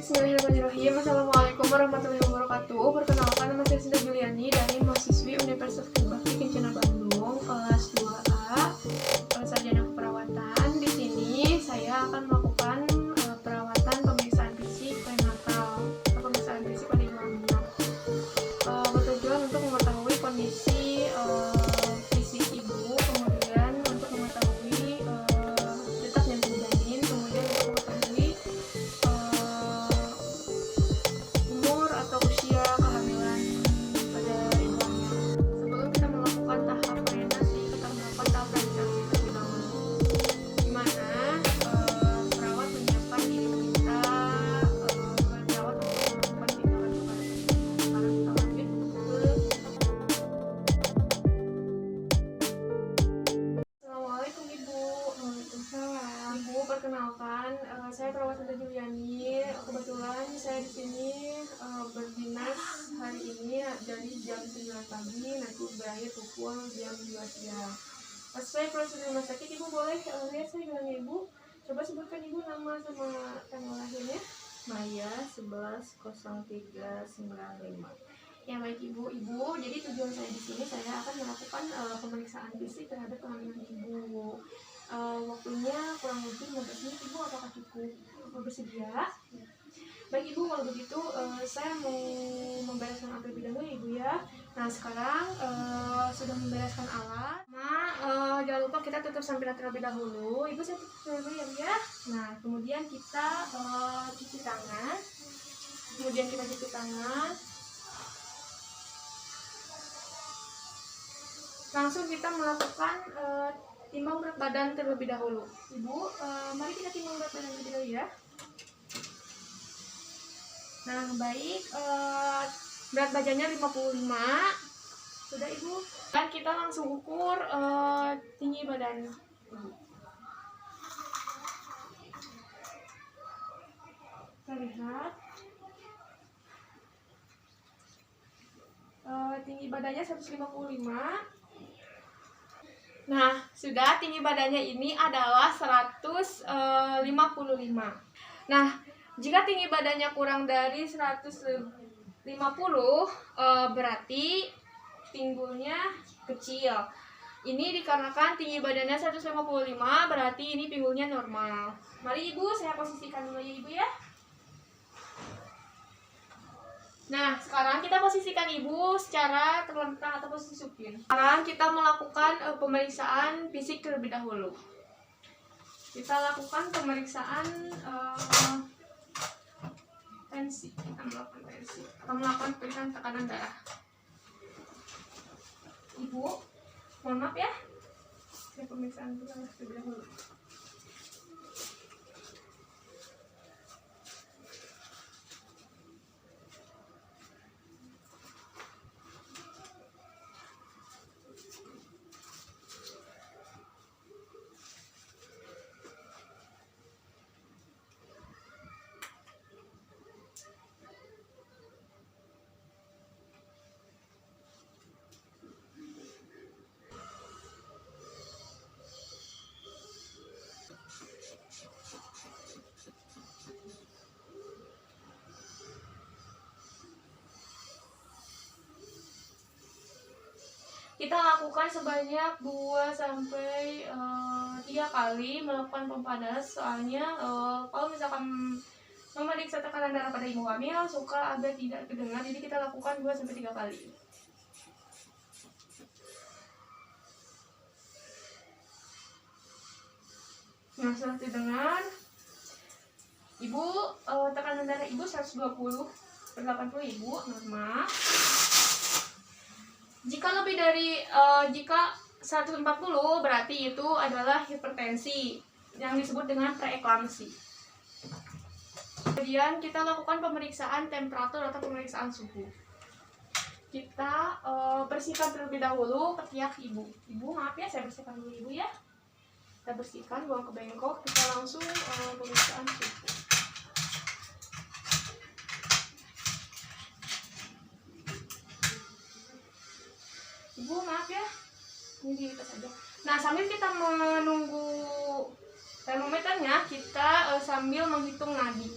Bismillahirrahmanirrahim. Assalamualaikum warahmatullahi wabarakatuh. Perkenalkan, nama saya Sinta Juliani dari mahasiswi Universitas Trisakti Kencana Bandung, kelas 2A, sarjana keperawatan. Di sini saya akan melakukan perawatan pemeriksaan fisik prenatal atau pemeriksaan fisik pada ibu hamil. Bertujuan untuk mengetahui kondisi fisik ibu, kemudian untuk mengetahui detak jantung janin, kemudian untuk mengetahui umur atau usia kehamilan pada ibu hamil. Sebelum kita melakukan tahap prenatal, kita melakukan tahap registrasi terlebih dahulu, di mana perawat menyiapkan diri kita sebagai perawat untuk melakukan tindakan kepada pasien. Sekarang kita lanjut ke Assalamualaikum Ibu. Waalaikumsalam. Ibu, perkenalkan, saya perawat Sinta Juliani. Kebetulan saya di sini berdinas hari ini dari jam 9 pagi, nanti berakhir pukul jam 12 siang. Sesuai prosedur rumah sakit, Ibu boleh lihat saya bilangnya Ibu. Coba sebutkan Ibu nama sama tanggal lahirnya. Maya 11.03.95. Ya baik Ibu. Jadi tujuan saya di sini, saya akan melakukan pemeriksaan fisik terhadap kehamilan Ibu. Waktunya kurang lebih 15 menit Ibu, apakah cukup? Apa bersedia? Baik Ibu, kalau begitu saya mau membereskan alat terlebih dahulu Ibu ya. Nah sekarang sudah membereskan alat. Jangan lupa kita tutup samping terlebih dahulu. Ibu saya tutup dulu ya Bu ya. Nah kemudian kita cuci tangan. Langsung kita melakukan timbang berat badan terlebih dahulu. Ibu, mari kita timbang berat badan terlebih dahulu ya. Nah, baik, berat badannya 55. Sudah Ibu. Dan kita langsung ukur tinggi badan Ibu. Kita lihat. Tinggi badannya 155. Nah, sudah, tinggi badannya ini adalah 155. Nah, jika tinggi badannya kurang dari 150, berarti pinggulnya kecil. Ini dikarenakan tinggi badannya 155, berarti ini pinggulnya normal. Mari Ibu, saya posisikan dulu ya Ibu ya. Nah, sekarang kita posisikan Ibu secara terlentang atau posisi supin. Sekarang kita melakukan pemeriksaan fisik terlebih dahulu. Kita lakukan pemeriksaan tensi. Kita melakukan pemeriksaan tekanan darah. Ibu, mohon maaf ya. Saya pemeriksaan terlebih dahulu. Kita lakukan sebanyak 2-3 kali melakukan pompa darah, soalnya kalau misalkan memeriksa tekanan darah pada ibu hamil suka agak tidak terdengar, jadi kita lakukan 2-3 kali. Nah, setelah terdengar, Ibu, tekanan darah Ibu 120/80 Ibu, normal. Jika lebih dari jika 140 berarti itu adalah hipertensi yang disebut dengan preeklamsi. Kemudian kita lakukan pemeriksaan temperatur atau pemeriksaan suhu. Kita bersihkan terlebih dahulu ketiak Ibu. Ibu maaf ya, saya bersihkan dulu Ibu ya. Kita bersihkan, buang ke bengkok, kita langsung pemeriksaan suhu. Ibu maaf ya, ini di atas aja. Nah, sambil kita menunggu termometernya, kita sambil menghitung nadi.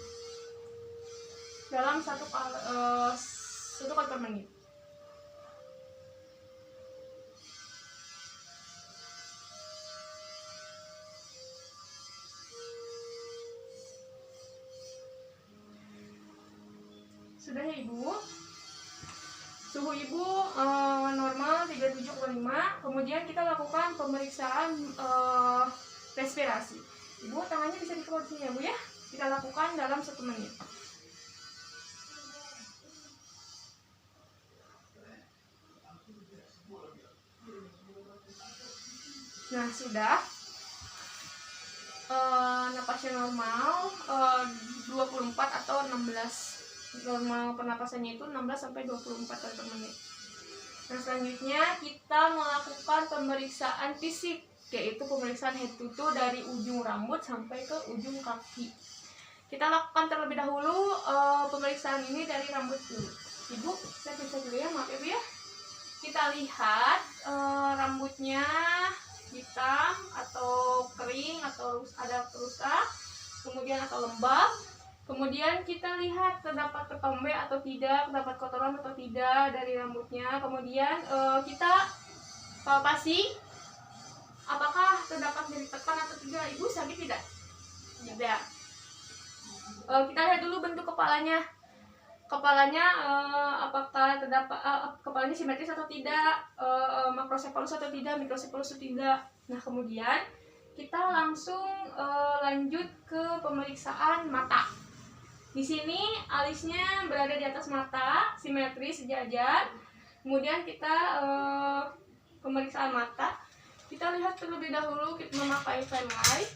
dalam 1 kali per menit. Sudah ya Ibu? Suhu Ibu normal 37,5. Kemudian kita lakukan pemeriksaan respirasi. Ibu tangannya bisa dikeluar sini ya Bu ya. Kita lakukan dalam 1 menit. Nah sudah. Napasnya normal 24 atau 16. Normal pernapasannya itu 16 sampai 24 kali per menit. Nah selanjutnya kita melakukan pemeriksaan fisik, yaitu pemeriksaan head to toe dari ujung rambut sampai ke ujung kaki. Kita lakukan terlebih dahulu pemeriksaan ini dari rambut dulu. Ibu, saya periksa dulu ya, maaf ya Bu ya. Kita lihat rambutnya hitam atau kering atau ada rusak, kemudian atau lembab. Kemudian kita lihat terdapat ketombe atau tidak, terdapat kotoran atau tidak dari rambutnya. Kemudian kita palpasi apakah terdapat nyeri tekan atau tidak. Ibu sakit tidak? Tidak. Kita lihat dulu bentuk kepalanya. Kepalanya apakah terdapat kepalanya simetris atau tidak, makrocephalus atau tidak, mikrocephalus atau tidak. Nah kemudian kita langsung lanjut ke pemeriksaan mata. Di sini alisnya berada di atas mata, simetris sejajar. Kemudian kita pemeriksaan mata. Kita lihat terlebih dahulu kita memakai fan light.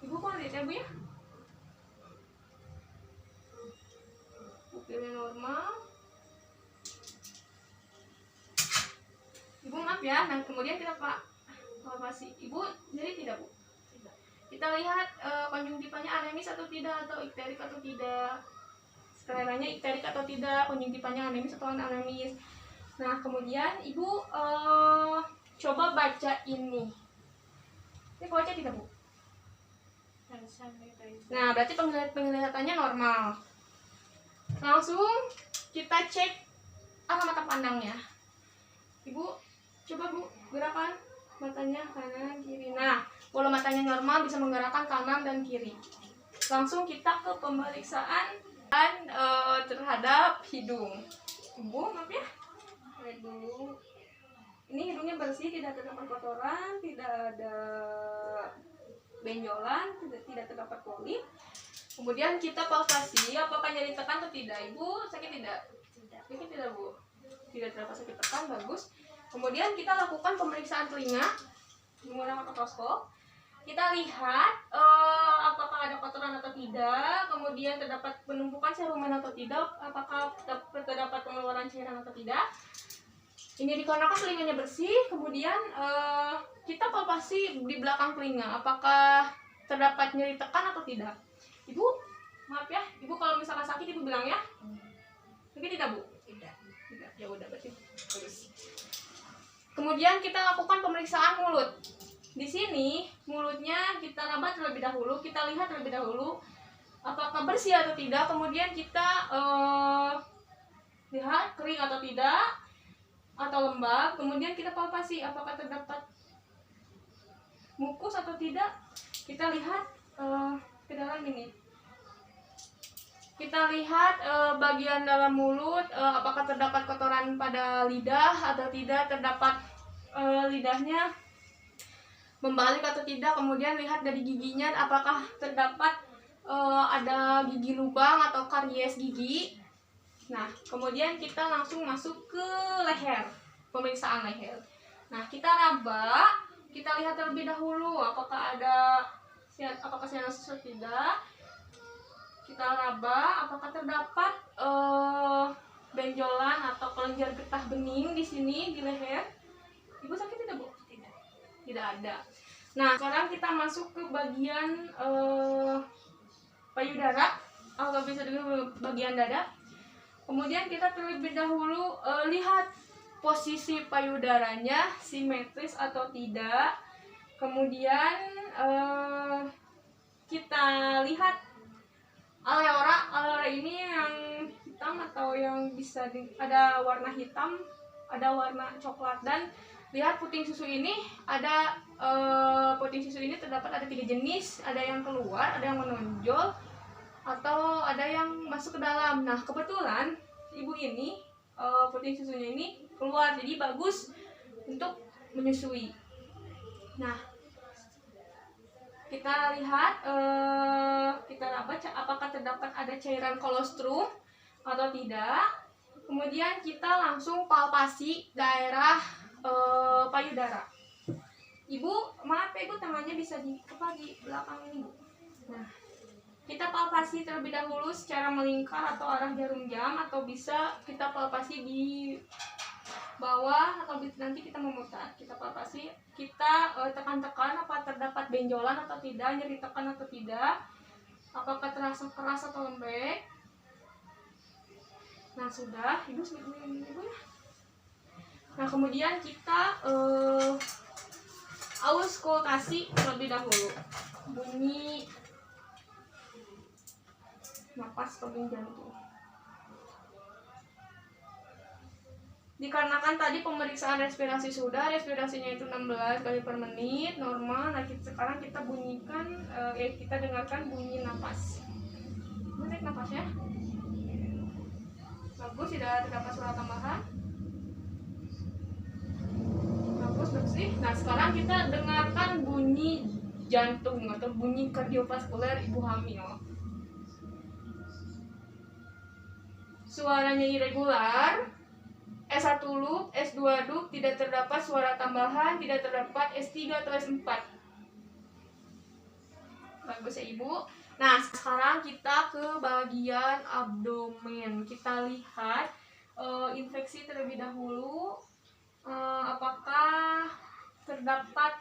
Ibu mau lihat ya Bu ya? Pupilnya normal. Ibu maaf ya. Nah kemudian kita palpasi. Ibu jadi tidak Bu? Kita lihat konjungtivanya anemis atau tidak, atau ikterik atau tidak, skleranya ikterik atau tidak, konjungtivanya anemis atau anemis. Nah kemudian Ibu coba baca ini. Ini baca tidak Bu? Nah berarti penglihatannya normal. Langsung kita cek arah mata pandangnya. Ibu coba Bu gerakan matanya kanan kiri. Nah kalau matanya normal bisa menggerakkan kanan dan kiri. Langsung kita ke pemeriksaan terhadap hidung. Ibu maaf ya. Lihat dulu. Ini hidungnya bersih, tidak terdapat kotoran, tidak ada benjolan, tidak terdapat polip. Kemudian kita palpasi apakah nyeri tekan atau tidak. Ibu sakit tidak? Sakit tidak Bu? Tidak terdapat sakit tekan, bagus. Kemudian kita lakukan pemeriksaan telinga menggunakan mikroskop. Kita lihat apakah ada kotoran atau tidak, kemudian terdapat penumpukan serumen atau tidak, apakah terdapat pengeluaran cairan atau tidak. Ini dikarenakan telinganya bersih. Kemudian kita palpasi di belakang telinga, apakah terdapat nyeri tekan atau tidak. Ibu, maaf ya, Ibu kalau misalkan sakit Ibu bilang ya. Sakit tidak Bu? Tidak. Ya udah berarti bagus. Kemudian kita lakukan pemeriksaan mulut. Di sini mulutnya kita raba terlebih dahulu, kita lihat terlebih dahulu apakah bersih atau tidak. Kemudian kita lihat kering atau tidak, atau lembab. Kemudian kita palpasi apakah terdapat mukus atau tidak. Kita lihat ke dalam ini. Kita lihat bagian dalam mulut, apakah terdapat kotoran pada lidah atau tidak, terdapat lidahnya membalik atau tidak. Kemudian lihat dari giginya apakah terdapat ada gigi lubang atau karies gigi. Nah kemudian kita langsung masuk ke leher, pemeriksaan leher. Nah kita raba, kita lihat terlebih dahulu apakah ada sianosis atau tidak. Kita raba apakah terdapat benjolan atau kelenjar getah bening di sini di leher. Ibu sakit tidak Bu? Tidak. Tidak ada. Nah sekarang kita masuk ke bagian payudara atau bisa juga bagian dada. Kemudian kita terlebih dahulu lihat posisi payudaranya simetris atau tidak. Kemudian kita lihat aleora ini yang hitam atau yang bisa ada warna hitam, ada warna coklat. Dan lihat puting susu ini ada puting susu ini terdapat ada 3 jenis, ada yang keluar, ada yang menonjol, atau ada yang masuk ke dalam. Nah kebetulan ibu ini puting susunya ini keluar, jadi bagus untuk menyusui. Nah kita lihat kita baca apakah terdapat ada cairan kolostrum atau tidak. Kemudian kita langsung palpasi daerah payudara. Ibu, maaf ya ibu, tangannya bisa di belakang ini bu. Nah kita palpasi terlebih dahulu secara melingkar atau arah jarum jam, atau bisa kita palpasi di bawah, atau nanti kita memutar. Kita palpasi, kita tekan-tekan apa terdapat benjolan atau tidak, nyeri tekan atau tidak, apakah terasa keras atau lembek. Nah sudah, ibu ya. Nah kemudian kita auskultasi terlebih dahulu, bunyi napas tebing jantung. Dikarenakan tadi pemeriksaan respirasi sudah, respirasinya itu 16 kali per menit normal. Nah sekarang kita bunyikan, kita dengarkan bunyi napas. Tarik napas ya. Bagus, tidak terdapat suara tambahan. Bagus, bersih. Nah sekarang kita dengarkan bunyi jantung atau bunyi kardiovaskuler ibu hamil. Suaranya irregular, S1 loop, S2 loop, tidak terdapat suara tambahan, tidak terdapat S3 atau S4. Bagus ya ibu. Nah sekarang kita ke bagian abdomen. Kita lihat infeksi terlebih dahulu, apakah terdapat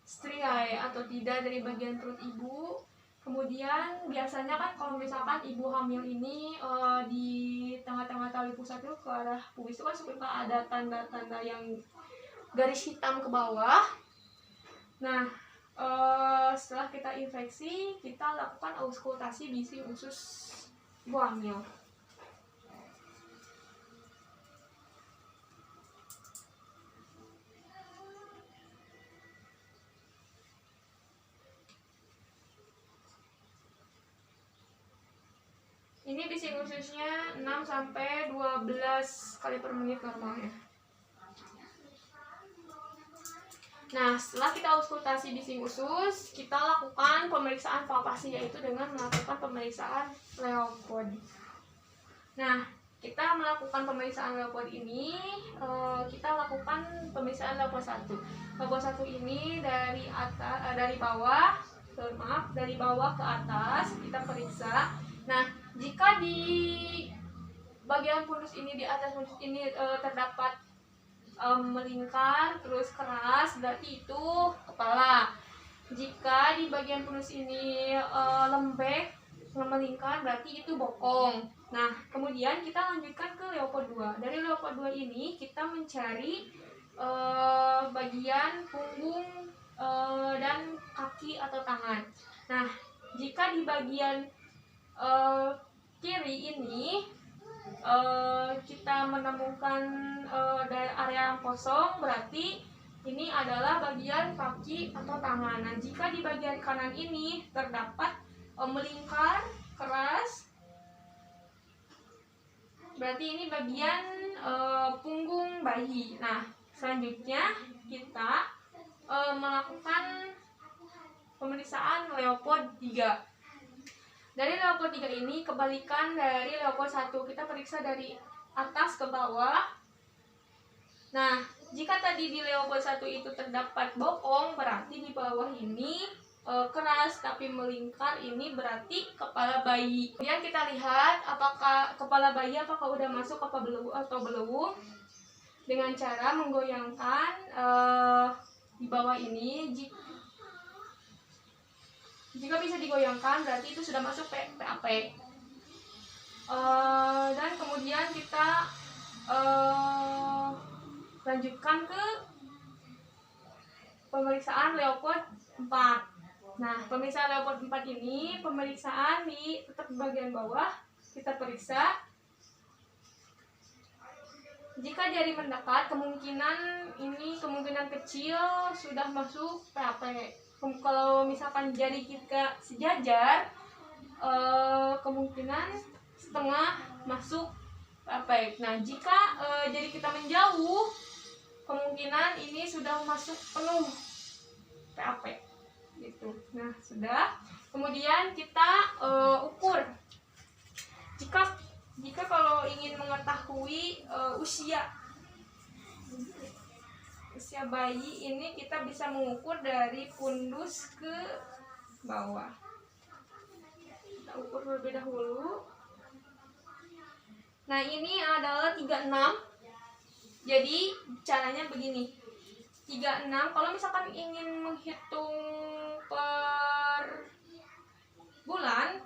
striae atau tidak dari bagian perut ibu. Kemudian biasanya kan kalau misalkan ibu hamil ini di tengah-tengah tali pusat itu ke arah pubis itu kan suka ada tanda-tanda yang garis hitam ke bawah. Nah setelah kita infeksi, kita lakukan auskultasi bising usus ibu hamil. Ini bising ususnya 6-12 kali per menit normalnya. Nah, setelah kita auskultasi bising usus, kita lakukan pemeriksaan palpasi, yaitu dengan melakukan pemeriksaan Leopold. Nah, kita melakukan pemeriksaan Leopold ini, kita lakukan pemeriksaan Leopold 1. Leopold 1 ini dari bawah ke atas kita periksa. Nah, jika di bagian pundus ini, di atas pundus ini terdapat melingkar terus keras, berarti itu kepala. Jika di bagian pundus ini lembek melingkar, berarti itu bokong. Nah kemudian kita lanjutkan ke Leopold 2. Dari Leopold 2 ini kita mencari bagian punggung dan kaki atau tangan. Nah jika di bagian kiri ini kita menemukan area yang kosong, berarti ini adalah bagian kaki atau tangan. Nah jika di bagian kanan ini terdapat melingkar keras, berarti ini bagian punggung bayi. Nah selanjutnya kita melakukan pemeriksaan Leopold 3. Dari Leopold 3 ini kebalikan dari Leopold 1, kita periksa dari atas ke bawah. Nah, jika tadi di Leopold 1 itu terdapat bokong, berarti di bawah ini keras tapi melingkar, ini berarti kepala bayi. Kemudian kita lihat apakah kepala bayi udah masuk apa belum atau belum, dengan cara menggoyangkan di bawah ini. Jika bisa digoyangkan, berarti itu sudah masuk PAP. Dan kemudian kita lanjutkan ke pemeriksaan Leopold 4. Nah, pemeriksaan level 4 ini pemeriksaan tetap di bagian bawah. Kita periksa. Jika jari mendekat, kemungkinan kecil sudah masuk PAP. Kalau misalkan jari kita sejajar, kemungkinan setengah masuk PAP. Nah, jika jari kita menjauh, kemungkinan ini sudah masuk penuh PAP. Gitu. Nah, sudah. Kemudian kita ukur. Jika kalau ingin mengetahui usia bayi ini, kita bisa mengukur dari fundus ke bawah. Kita ukur terlebih dahulu. Nah, ini adalah 36. Jadi caranya begini. 36, kalau misalkan ingin menghitung per bulan,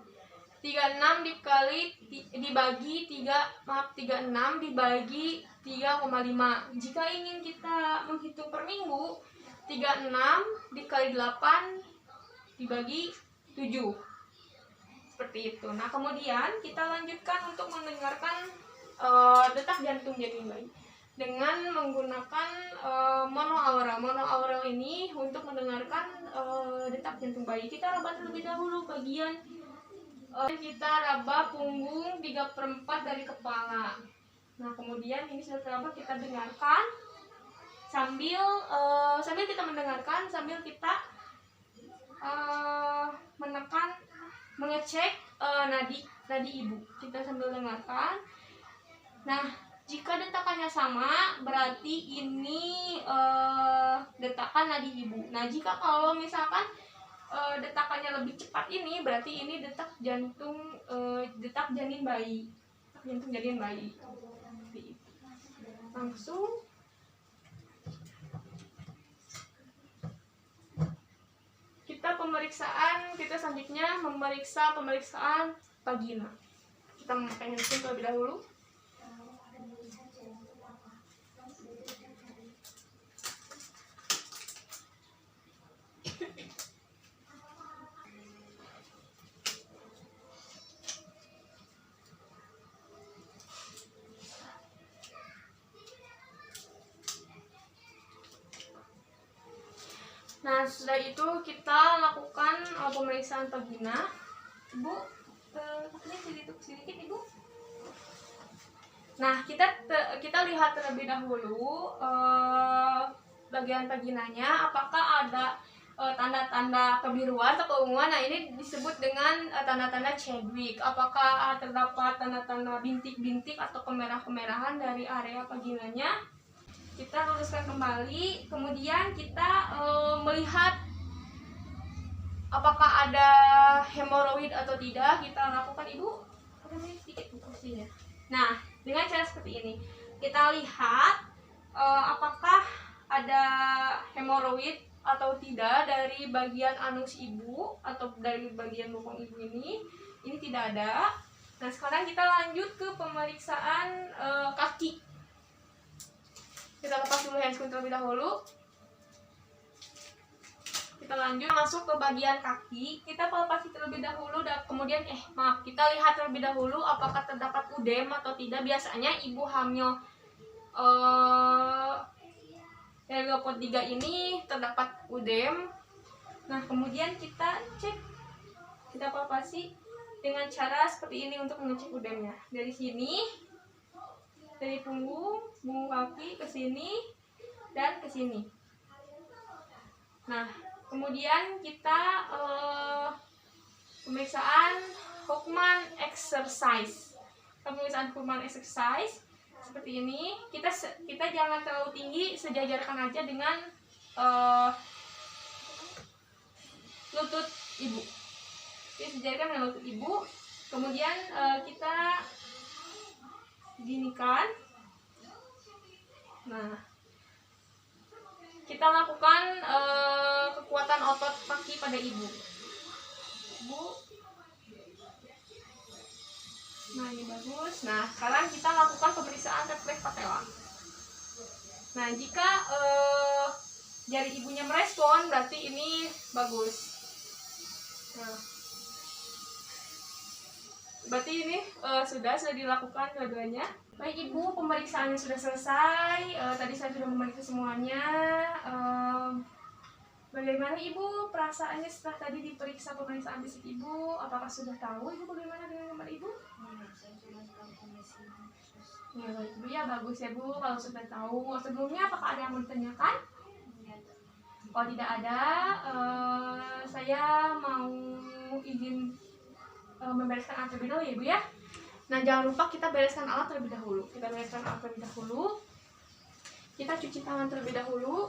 36 dibagi 3,5. Jika ingin kita menghitung per minggu, 36 dikali 8 dibagi 7. Seperti itu. Nah, kemudian kita lanjutkan untuk mendengarkan detak jantung janin bayi dengan menggunakan monoaural. Monoaural ini untuk mendengarkan detak jantung bayi. Kita raba terlebih dahulu bagian kita raba punggung 3/4 dari kepala. Nah, kemudian ini sudah teraba, kita dengarkan sambil kita mendengarkan, sambil kita mengecek nadi ibu. Kita sambil dengarkan. Nah, jika detakannya sama, berarti ini detakan nadi ibu. Nah, jika kalau misalkan detakannya lebih cepat, ini berarti ini detak janin bayi. Jantung janin bayi. Langsung kita selanjutnya pemeriksaan vagina. Kita memakai handphone terlebih dahulu. Nah, setelah itu kita lakukan pemeriksaan vagina. Ibu, ini sedikit Ibu. Nah, kita lihat terlebih dahulu bagian vaginanya, apakah ada tanda-tanda kebiruan atau keunguan. Nah, ini disebut dengan tanda-tanda Chadwick. Apakah terdapat tanda-tanda bintik-bintik atau kemerah-kemerahan dari area vaginanya? Kita luruskan kembali, kemudian kita melihat apakah ada hemoroid atau tidak. Kita lakukan, Ibu, sedikit kursinya. Nah, dengan cara seperti ini, kita lihat apakah ada hemoroid atau tidak dari bagian anus ibu atau dari bagian bokong ibu ini. Ini tidak ada. Nah, sekarang kita lanjut ke pemeriksaan kaki. Kita lepas dulu handscreen terlebih dahulu. Kita lanjut masuk ke bagian kaki. Kita palpasi terlebih dahulu, kemudian kita lihat terlebih dahulu apakah terdapat udem atau tidak. Biasanya ibu hamil dari level 3 ini terdapat udem. Nah, kemudian kita cek, kita palpasi dengan cara seperti ini untuk mengecek udemnya. Dari sini, dari punggung kaki ke sini dan ke sini. Nah, kemudian kita pemeriksaan Hoffman exercise. Pemeriksaan Hoffman exercise seperti ini. Kita jangan terlalu tinggi, sejajarkan aja dengan lutut ibu. Jadi sejajarkan dengan lutut ibu. Kemudian kita ginikan. Nah, kita lakukan kekuatan otot kaki pada ibu. Nah, ini bagus. Nah, sekarang kita lakukan pemeriksaan refleks patella. Nah, jika jari ibunya merespon, berarti ini bagus. Nah, berarti ini sudah dilakukan dua-duanya. Baik Ibu, pemeriksaannya sudah selesai. Tadi saya sudah memeriksa semuanya. Bagaimana Ibu perasaannya setelah tadi diperiksa pemeriksaan fisik Ibu? Apakah sudah tahu Ibu bagaimana dengan kamar Ibu? Saya sudah tahu kondisi khusus. Ya baik Ibu, ya bagus ya Bu kalau sudah tahu. Sebelumnya apakah ada yang mau ditanyakan? Kalau tidak ada, saya mau izin membereskan alat terlebih dahulu ya Ibu ya. Nah jangan lupa kita bereskan alat terlebih dahulu. Kita bereskan alat terlebih dahulu. Kita cuci tangan terlebih dahulu.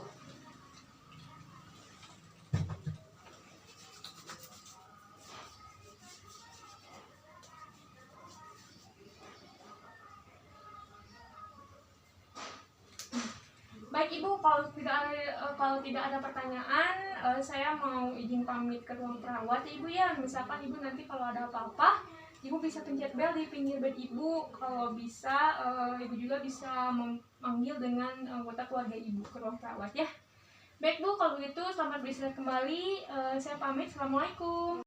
Baik Ibu, kalau tidak ada pertanyaan, saya mau izin pamit ke ruang perawat ya Ibu ya. Misalkan Ibu nanti kalau ada apa-apa, Ibu bisa pencet bel di pinggir bed Ibu. Kalau bisa, Ibu juga bisa memanggil dengan anggota keluarga Ibu ke ruang perawat ya. Baik Bu, kalau begitu selamat beristirahat kembali. Saya pamit. Assalamualaikum.